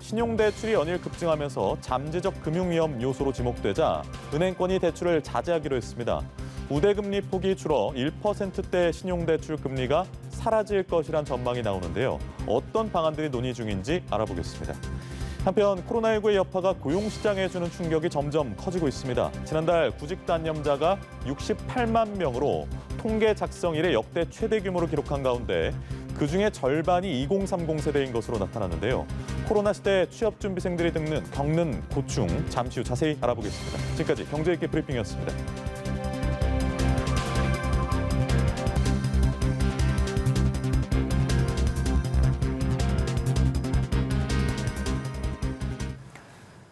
신용대출이 연일 급증하면서 잠재적 금융위험 요소로 지목되자 은행권이 대출을 자제하기로 했습니다. 우대금리 폭이 줄어 1%대 신용대출 금리가 사라질 것이란 전망이 나오는데요. 어떤 방안들이 논의 중인지 알아보겠습니다. 한편 코로나19의 여파가 고용시장에 주는 충격이 점점 커지고 있습니다. 지난달 구직 단념자가 68만 명으로 통계 작성 이래 역대 최대 규모를 기록한 가운데 그중에 절반이 2030 세대인 것으로 나타났는데요. 코로나 시대 취업준비생들이 겪는 고충 잠시 후 자세히 알아보겠습니다. 지금까지 경제있게 브리핑이었습니다.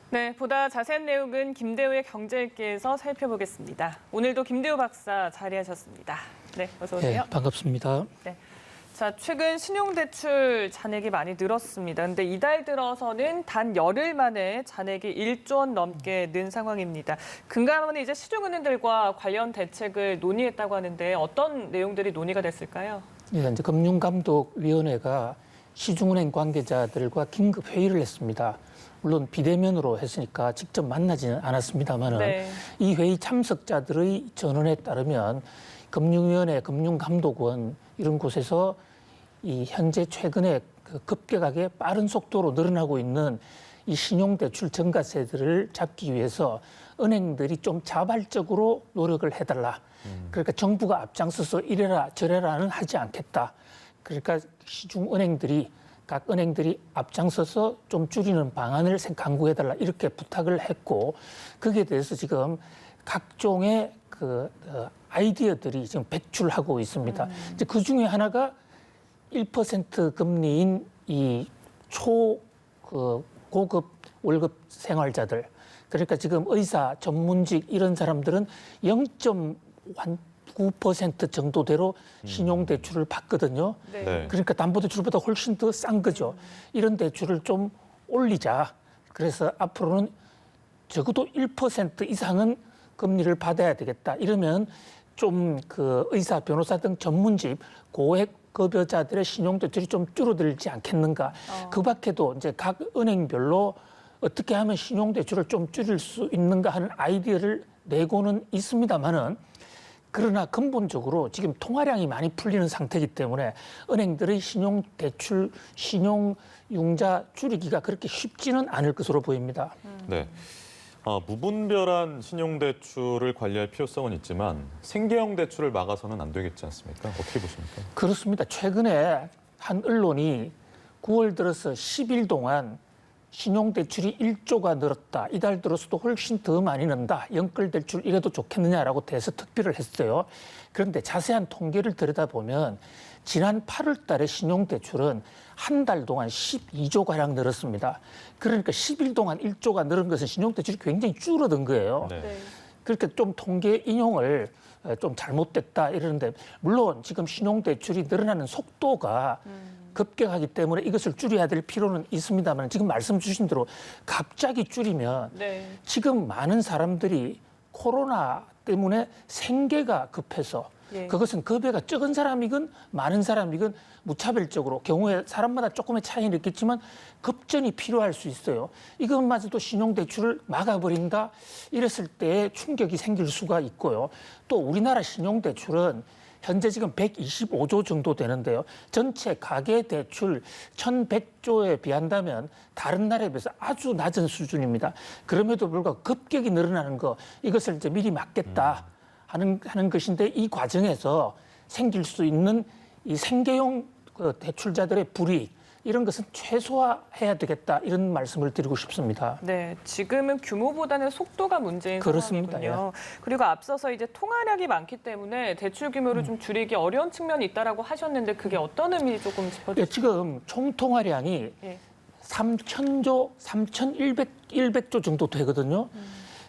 네, 보다 자세한 내용은 김대우의 경제일기에서 살펴보겠습니다. 오늘도 김대우 박사 자리하셨습니다. 네, 어서 오세요. 네, 반갑습니다. 네. 자, 최근 신용대출 잔액이 많이 늘었습니다. 근데 이달 들어서는 단 열흘 만에 잔액이 1조 원 넘게 는 상황입니다. 금감원은 이제 시중은행들과 관련 대책을 논의했다고 하는데 어떤 내용들이 논의가 됐을까요? 예, 이제 금융감독위원회가 시중은행 관계자들과 긴급 회의를 했습니다. 물론 비대면으로 했으니까 직접 만나지는 않았습니다만은 네. 이 회의 참석자들의 전언에 따르면 금융위원회, 금융감독원 이런 곳에서 이 현재 최근에 급격하게 빠른 속도로 늘어나고 있는 이 신용대출 증가세들을 잡기 위해서 은행들이 좀 자발적으로 노력을 해달라. 그러니까 정부가 앞장서서 이래라 저래라는 하지 않겠다. 그러니까 시중은행들이 각 은행들이 앞장서서 좀 줄이는 방안을 강구해달라 이렇게 부탁을 했고 거기에 대해서 지금 각종의 아이디어들이 지금 배출하고 있습니다. 이제 그 중에 하나가 1% 금리인 이 고급 월급 생활자들. 그러니까 지금 의사, 전문직 이런 사람들은 0.9% 정도대로 신용대출을 받거든요. 네. 그러니까 담보대출보다 훨씬 더 싼 거죠. 이런 대출을 좀 올리자. 그래서 앞으로는 적어도 1% 이상은 금리를 받아야 되겠다. 이러면 좀 의사, 변호사 등 전문직 고액급여자들의 신용대출이 좀 줄어들지 않겠는가. 그 밖에도 이제 각 은행별로 어떻게 하면 신용대출을 좀 줄일 수 있는가 하는 아이디어를 내고는 있습니다만은 그러나 근본적으로 지금 통화량이 많이 풀리는 상태이기 때문에 은행들의 신용대출, 신용융자 줄이기가 그렇게 쉽지는 않을 것으로 보입니다. 네. 무분별한 신용대출을 관리할 필요성은 있지만 생계형 대출을 막아서는 안 되겠지 않습니까? 어떻게 보십니까? 그렇습니다. 최근에 한 언론이 9월 들어서 10일 동안 신용대출이 1조가 늘었다. 이달 들어서도 훨씬 더 많이 는다. 연끌대출 이래도 좋겠느냐라고 대서특필을 했어요. 그런데 자세한 통계를 들여다보면 지난 8월 달에 신용대출은 한 달 동안 12조가량 늘었습니다. 그러니까 10일 동안 1조가 늘은 것은 신용대출이 굉장히 줄어든 거예요. 네. 그러니까 좀 통계 인용을 좀 잘못됐다 이러는데 물론 지금 신용대출이 늘어나는 속도가 급격하기 때문에 이것을 줄여야 될 필요는 있습니다만 지금 말씀 주신 대로 갑자기 줄이면 네. 지금 많은 사람들이 코로나 때문에 생계가 급해서 예. 그것은 급여가 적은 사람이건 많은 사람이건 무차별적으로 경우에 사람마다 조금의 차이는 있겠지만 급전이 필요할 수 있어요. 이것마저도 신용대출을 막아버린다 이랬을 때 충격이 생길 수가 있고요. 또 우리나라 신용대출은 현재 지금 125조 정도 되는데요. 전체 가계대출 1,100조에 비한다면 다른 나라에 비해서 아주 낮은 수준입니다. 그럼에도 불구하고 급격히 늘어나는 거 이것을 이제 미리 막겠다 하는 것인데 이 과정에서 생길 수 있는 이 생계형 대출자들의 불이익 이런 것은 최소화해야 되겠다 이런 말씀을 드리고 싶습니다. 네, 지금은 규모보다는 속도가 문제인 그렇습니다. 상황이군요. 그리고 앞서서 이제 통화량이 많기 때문에 대출 규모를 좀 줄이기 어려운 측면이 있다라고 하셨는데 그게 어떤 의미 조금 짚어주세요. 지금 총 통화량이 예. 3,000조, 3,100조 정도 되거든요.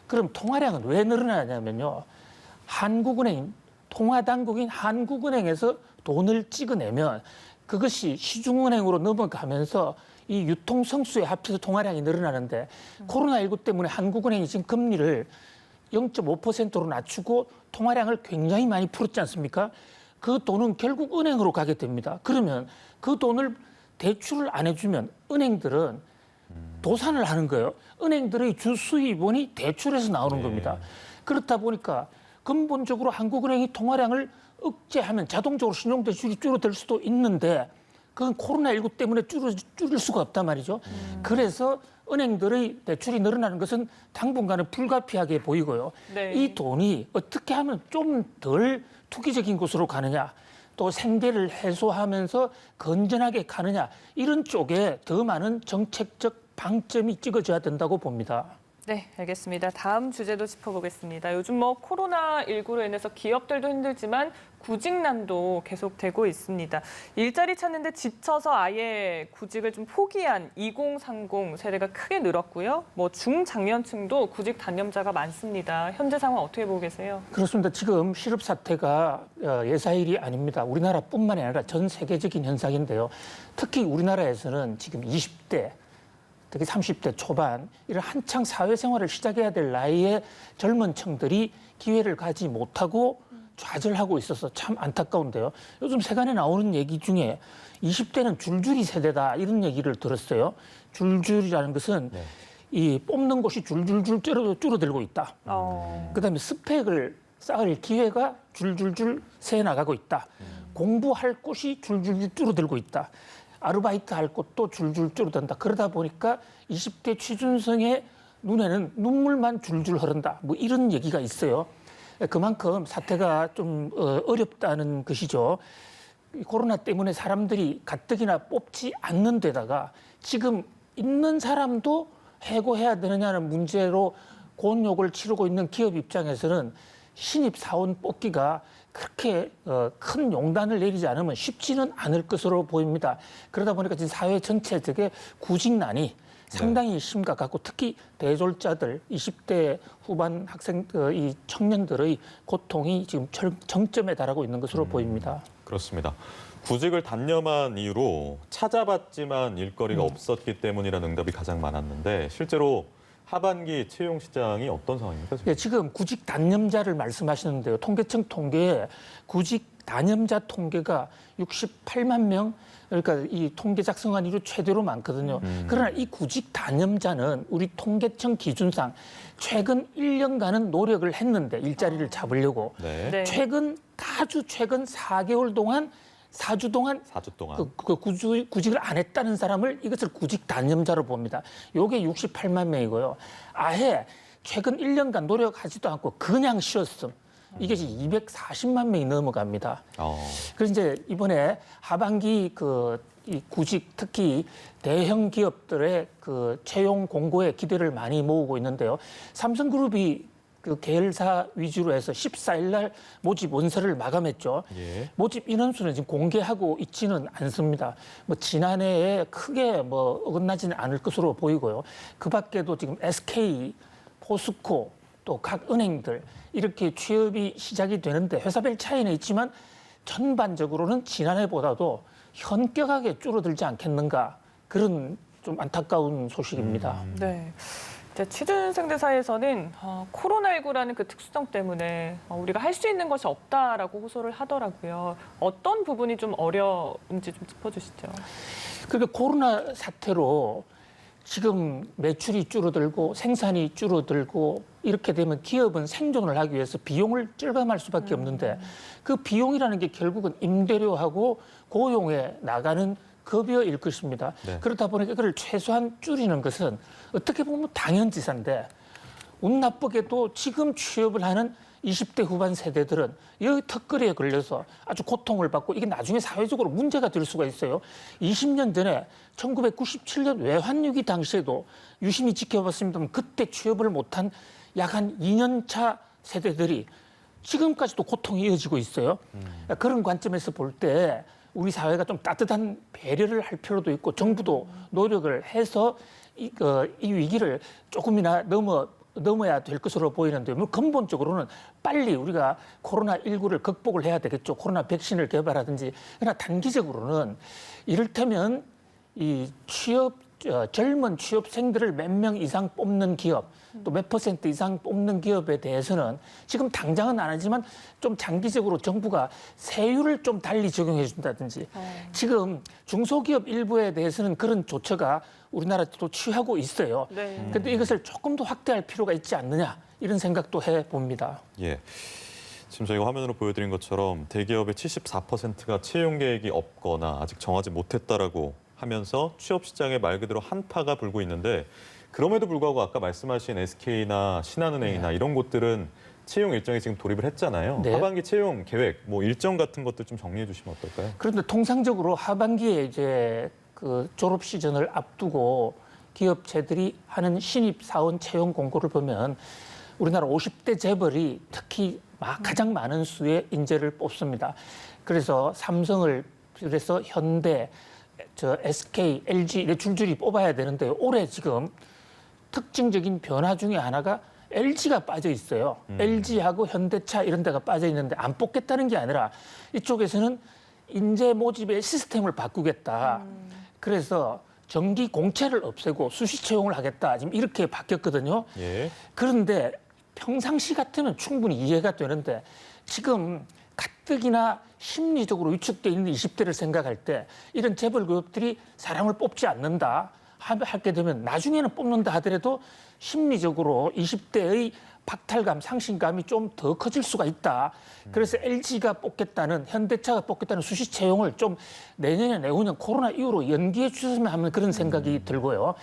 그럼 통화량은 왜 늘어나냐면요. 한국은행, 통화당국인 한국은행에서 돈을 찍어내면 그것이 시중은행으로 넘어가면서 이 유통성수에 합해서 통화량이 늘어나는데 코로나19 때문에 한국은행이 지금 금리를 0.5%로 낮추고 통화량을 굉장히 많이 풀었지 않습니까? 그 돈은 결국 은행으로 가게 됩니다. 그러면 그 돈을 대출을 안 해주면 은행들은 도산을 하는 거예요. 은행들의 주 수입원이 대출에서 나오는 겁니다. 그렇다 보니까 근본적으로 한국은행이 통화량을 억제하면 자동적으로 신용대출이 줄어들 수도 있는데 그건 코로나19 때문에 줄일 수가 없단 말이죠. 그래서 은행들의 대출이 늘어나는 것은 당분간은 불가피하게 보이고요. 네. 이 돈이 어떻게 하면 좀 덜 투기적인 곳으로 가느냐, 또 생계를 해소하면서 건전하게 가느냐, 이런 쪽에 더 많은 정책적 방점이 찍어져야 된다고 봅니다. 네, 알겠습니다. 다음 주제도 짚어보겠습니다. 요즘 코로나19로 인해서 기업들도 힘들지만 구직난도 계속되고 있습니다. 일자리 찾는데 지쳐서 아예 구직을 좀 포기한 2030 세대가 크게 늘었고요. 중장년층도 구직 단념자가 많습니다. 현재 상황 어떻게 보고 계세요? 그렇습니다. 지금 실업 사태가 예사일이 아닙니다. 우리나라뿐만이 아니라 전 세계적인 현상인데요. 특히 우리나라에서는 지금 20대, 특히 30대 초반 이런 한창 사회생활을 시작해야 될 나이의 젊은 층들이 기회를 가지 못하고 좌절하고 있어서 참 안타까운데요. 요즘 세간에 나오는 얘기 중에 20대는 줄줄이 세대다 이런 얘기를 들었어요. 줄줄이라는 것은 이 뽑는 곳이 줄줄줄 줄어들고 있다. 그다음에 스펙을 쌓을 기회가 줄줄줄 새 나가고 있다. 공부할 곳이 줄줄줄 줄어들고 있다. 아르바이트 할 곳도 줄줄 줄어든다. 그러다 보니까 20대 취준생의 눈에는 눈물만 줄줄 흐른다. 이런 얘기가 있어요. 그만큼 사태가 좀 어렵다는 것이죠. 코로나 때문에 사람들이 가뜩이나 뽑지 않는 데다가 지금 있는 사람도 해고해야 되느냐는 문제로 곤욕을 치르고 있는 기업 입장에서는 신입 사원 뽑기가 그렇게 큰 용단을 내리지 않으면 쉽지는 않을 것으로 보입니다. 그러다 보니까 지금 사회 전체적인 구직난이 상당히 심각하고 특히 대졸자들, 20대 후반 학생, 이 청년들의 고통이 지금 정점에 달하고 있는 것으로 보입니다. 그렇습니다. 구직을 단념한 이유로 찾아봤지만 일거리가 없었기 때문이라는 응답이 가장 많았는데 실제로 하반기 채용 시장이 어떤 상황입니까? 지금? 예, 지금 구직 단념자를 말씀하시는데요. 통계청 통계에 구직 단념자 통계가 68만 명, 그러니까 이 통계 작성한 이후 최대로 많거든요. 그러나 이 구직 단념자는 우리 통계청 기준상 최근 1년간은 노력을 했는데 일자리를 잡으려고 네. 아주 최근 4개월 동안 4주 동안 구직을 안 했다는 사람을 이것을 구직 단념자로 봅니다. 이게 68만 명이고요. 아예 최근 1년간 노력하지도 않고 그냥 쉬었음. 이게 240만 명이 넘어갑니다. 그래서 이제 이번에 하반기 이 구직 특히 대형 기업들의 채용 공고에 기대를 많이 모으고 있는데요. 삼성그룹이 계열사 위주로 해서 14일 날 모집 원서를 마감했죠. 모집 인원수는 지금 공개하고 있지는 않습니다. 지난해에 크게 어긋나지는 않을 것으로 보이고요. 그 밖에도 지금 SK, 포스코, 또 각 은행들 이렇게 취업이 시작이 되는데 회사별 차이는 있지만 전반적으로는 지난해보다도 현격하게 줄어들지 않겠는가 그런 좀 안타까운 소식입니다. 네. 취준생들 사이에서는 코로나19라는 그 특수성 때문에 우리가 할 수 있는 것이 없다라고 호소를 하더라고요. 어떤 부분이 좀 어려운지 좀 짚어주시죠. 그러니까 코로나 사태로 지금 매출이 줄어들고 생산이 줄어들고 이렇게 되면 기업은 생존을 하기 위해서 비용을 절감할 수밖에 없는데 그 비용이라는 게 결국은 임대료하고 고용에 나가는 급여일 것입니다. 그렇다 보니까 그걸 최소한 줄이는 것은 어떻게 보면 당연지사인데 운 나쁘게도 지금 취업을 하는 20대 후반 세대들은 이 턱걸이에 걸려서 아주 고통을 받고 이게 나중에 사회적으로 문제가 될 수가 있어요. 20년 전에 1997년 외환위기 당시에도 유심히 지켜봤습니다만 그때 취업을 못한 약 한 2년 차 세대들이 지금까지도 고통이 이어지고 있어요. 그런 관점에서 볼 때 우리 사회가 좀 따뜻한 배려를 할 필요도 있고 정부도 노력을 해서 이 위기를 조금이나 넘어야 될 것으로 보이는데 근본적으로는 빨리 우리가 코로나19를 극복을 해야 되겠죠. 코로나 백신을 개발하든지. 그러나 단기적으로는 이를테면 이 취업 젊은 취업생들을 몇 명 이상 뽑는 기업, 또 몇 % 이상 뽑는 기업에 대해서는 지금 당장은 안 하지만 좀 장기적으로 정부가 세율을 좀 달리 적용해 준다든지 지금 중소기업 일부에 대해서는 그런 조처가 우리나라도 취하고 있어요. 네. 그런데 이것을 조금 더 확대할 필요가 있지 않느냐 이런 생각도 해봅니다. 예. 지금 저희가 화면으로 보여드린 것처럼 대기업의 74%가 채용 계획이 없거나 아직 정하지 못했다라고 하면서 취업 시장에 말 그대로 한파가 불고 있는데 그럼에도 불구하고 아까 말씀하신 SK나 신한은행이나 이런 곳들은 채용 일정에 지금 돌입을 했잖아요. 네. 하반기 채용 계획, 뭐 일정 같은 것들 좀 정리해 주시면 어떨까요? 그런데 통상적으로 하반기에 이제 그 졸업 시즌을 앞두고 기업체들이 하는 신입 사원 채용 공고를 보면 우리나라 50대 재벌이 특히 가장 많은 수의 인재를 뽑습니다. 그래서 삼성을 비롯해서 현대, SK, LG 이렇게 줄줄이 뽑아야 되는데 올해 지금 특징적인 변화 중에 하나가 LG가 빠져 있어요. LG하고 현대차 이런 데가 빠져 있는데 안 뽑겠다는 게 아니라 이쪽에서는 인재 모집의 시스템을 바꾸겠다. 그래서 정기 공채를 없애고 수시 채용을 하겠다. 지금 이렇게 바뀌었거든요. 예. 그런데 평상시 같으면 충분히 이해가 되는데 지금 가뜩이나 심리적으로 위축돼 있는 20대를 생각할 때 이런 재벌 기업들이 사람을 뽑지 않는다 하게 되면 나중에는 뽑는다 하더라도 심리적으로 20대의 박탈감, 상실감이 좀 더 커질 수가 있다. 그래서 LG가 뽑겠다는, 현대차가 뽑겠다는 수시 채용을 좀 내년에 내후년 코로나 이후로 연기해 주셨으면 하는 그런 생각이 들고요.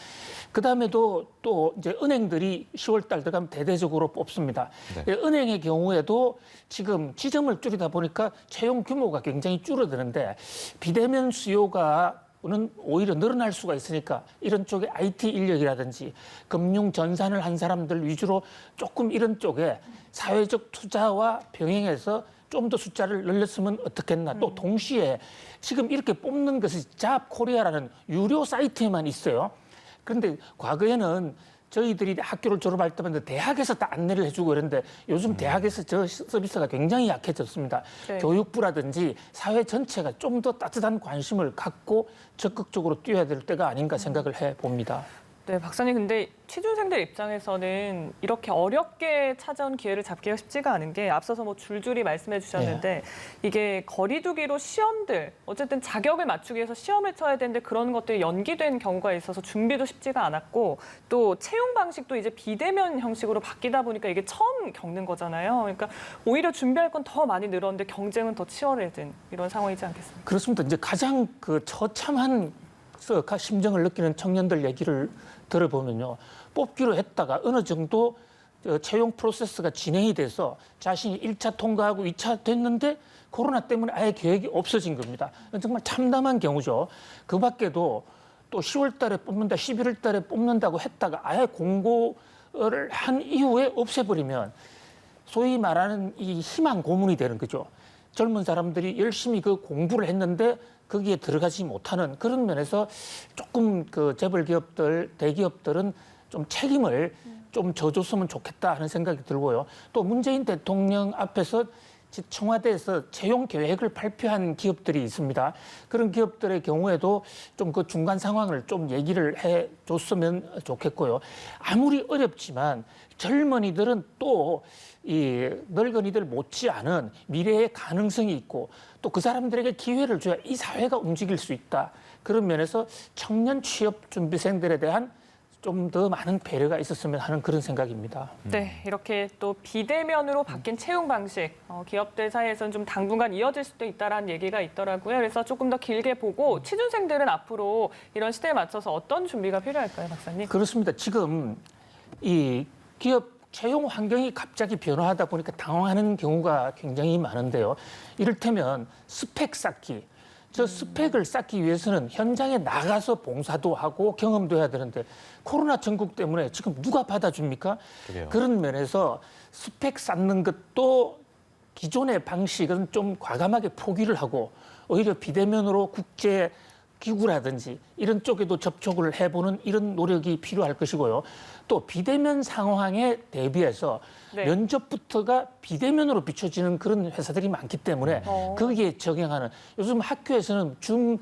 그다음에도 또 이제 은행들이 10월 달 들어가면 대대적으로 뽑습니다. 네. 은행의 경우에도 지금 지점을 줄이다 보니까 채용 규모가 굉장히 줄어드는데 비대면 수요가 는 오히려 늘어날 수가 있으니까 이런 쪽에 IT 인력이라든지 금융 전산을 한 사람들 위주로 조금 이런 쪽에 사회적 투자와 병행해서 좀 더 숫자를 늘렸으면 어떻겠나. 또 동시에 지금 이렇게 뽑는 것이 잡코리아라는 유료 사이트에만 있어요. 그런데 과거에는 저희들이 학교를 졸업할 때마다 대학에서 다 안내를 해주고 그랬는데 요즘 대학에서 저 서비스가 굉장히 약해졌습니다. 네. 교육부라든지 사회 전체가 좀 더 따뜻한 관심을 갖고 적극적으로 뛰어야 될 때가 아닌가 생각을 해봅니다. 네, 박사님, 근데 취준생들 입장에서는 이렇게 어렵게 찾아온 기회를 잡기가 쉽지가 않은 게 앞서서 뭐 줄줄이 말씀해 주셨는데 이게 거리두기로 시험들, 어쨌든 자격을 맞추기 위해서 시험을 쳐야 되는데 그런 것들이 연기된 경우가 있어서 준비도 쉽지가 않았고 또 채용 방식도 이제 비대면 형식으로 바뀌다 보니까 이게 처음 겪는 거잖아요. 그러니까 오히려 준비할 건 더 많이 늘었는데 경쟁은 더 치열해진 이런 상황이지 않겠습니까? 그렇습니다. 이제 가장 그 처참한 심정을 느끼는 청년들 얘기를 들어보면요. 뽑기로 했다가 어느 정도 채용 프로세스가 진행이 돼서 자신이 1차 통과하고 2차 됐는데 코로나 때문에 아예 계획이 없어진 겁니다. 정말 참담한 경우죠. 그 밖에도 또 10월 달에 뽑는다, 11월 달에 뽑는다고 했다가 아예 공고를 한 이후에 없애버리면 소위 말하는 이 희망 고문이 되는 거죠. 젊은 사람들이 열심히 그 공부를 했는데 거기에 들어가지 못하는 그런 면에서 조금 그 재벌 기업들, 대기업들은 좀 책임을 좀 져줬으면 좋겠다 하는 생각이 들고요. 또 문재인 대통령 앞에서 청와대에서 채용 계획을 발표한 기업들이 있습니다. 그런 기업들의 경우에도 좀 그 중간 상황을 좀 얘기를 해줬으면 좋겠고요. 아무리 어렵지만 젊은이들은 또 이 늙은이들 못지않은 미래의 가능성이 있고 또 그 사람들에게 기회를 줘야 이 사회가 움직일 수 있다. 그런 면에서 청년 취업 준비생들에 대한 좀 더 많은 배려가 있었으면 하는 그런 생각입니다. 네, 이렇게 또 비대면으로 바뀐 채용 방식, 기업들 사이에서는 좀 당분간 이어질 수도 있다라는 얘기가 있더라고요. 그래서 조금 더 길게 보고 취준생들은 앞으로 이런 시대에 맞춰서 어떤 준비가 필요할까요, 박사님? 그렇습니다. 지금 이 기업 채용 환경이 갑자기 변화하다 보니까 당황하는 경우가 굉장히 많은데요. 이를테면 스펙 쌓기. 저 스펙을 쌓기 위해서는 현장에 나가서 봉사도 하고 경험도 해야 되는데 코로나 전국 때문에 지금 누가 받아줍니까? 그래요. 그런 면에서 스펙 쌓는 것도 기존의 방식은 좀 과감하게 포기를 하고 오히려 비대면으로 국제 기구라든지 이런 쪽에도 접촉을 해보는 이런 노력이 필요할 것이고요. 또 비대면 상황에 대비해서 네. 면접부터가 비대면으로 비춰지는 그런 회사들이 많기 때문에 거기에 적용하는 요즘 학교에서는 줌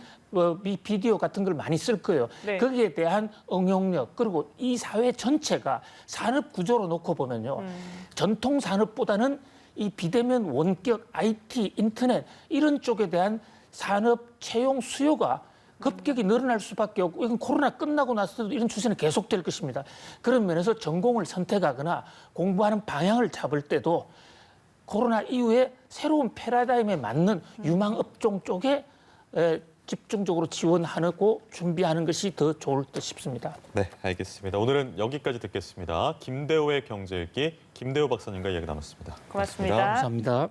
비디오 같은 걸 많이 쓸 거예요. 네. 거기에 대한 응용력 그리고 이 사회 전체가 산업 구조로 놓고 보면요. 전통 산업보다는 이 비대면 원격 IT 인터넷 이런 쪽에 대한 산업 채용 수요가 급격히 늘어날 수밖에 없고 이건 코로나 끝나고 나서도 이런 추세는 계속될 것입니다. 그런 면에서 전공을 선택하거나 공부하는 방향을 잡을 때도 코로나 이후에 새로운 패러다임에 맞는 유망 업종 쪽에 집중적으로 지원하고 준비하는 것이 더 좋을 듯 싶습니다. 네, 알겠습니다. 오늘은 여기까지 듣겠습니다. 김대호의 경제 읽기 김대호 박사님과 이야기 나눴습니다. 고맙습니다. 감사합니다.